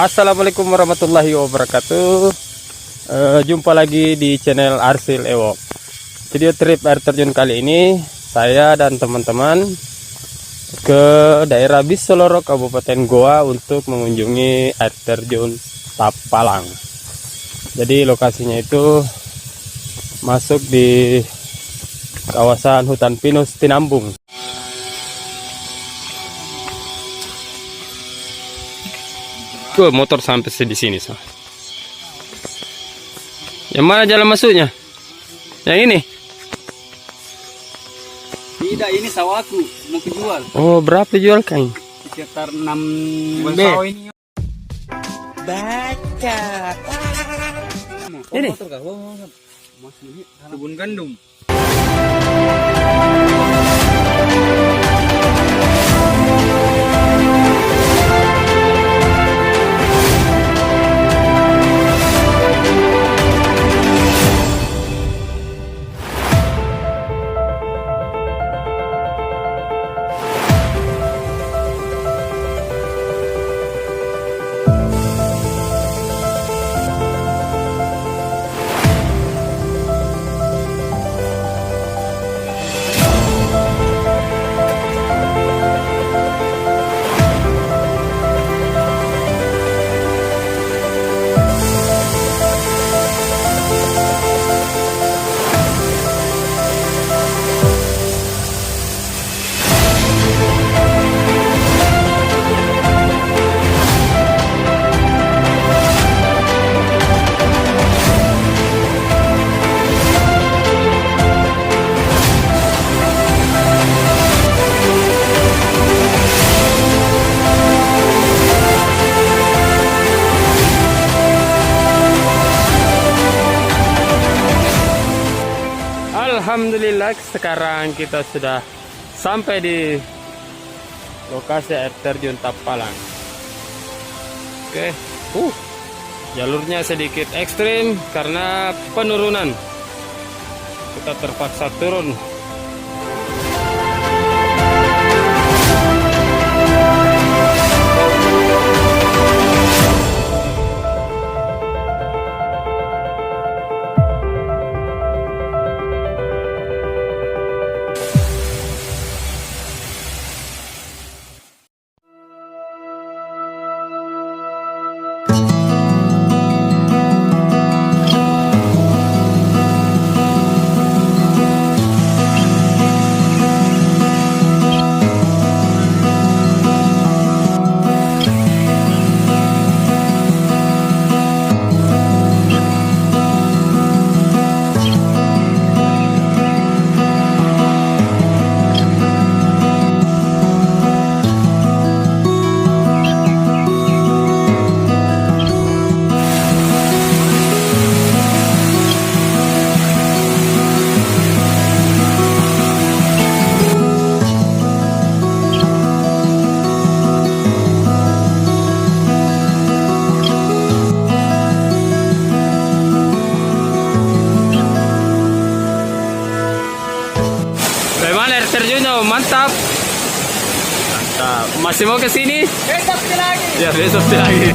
Assalamualaikum warahmatullahi wabarakatuh. Jumpa lagi di channel Arsil Ewok. Video trip air terjun kali ini saya dan teman-teman ke daerah Bisoloro, Kabupaten Goa untuk mengunjungi air terjun Tapalang. Jadi lokasinya itu masuk di kawasan hutan pinus Tinambung. Tuh motor sampai di sini. Yang mana jalan masuknya? Yang ini? Tidak, ini sawahku mau dijual. Oh, berapa jual kain? Sekitar 6 B. Ini. Baca. Ini Kebun gandum. Alhamdulillah, sekarang kita sudah sampai di lokasi air terjun Tapalang. Oke, jalurnya sedikit ekstrim karena penurunan. Kita terpaksa turun. Bagaimana air terjunnya? Mantap. Mantap. Masih mau ke sini? Besok lagi. Ya, besok lagi.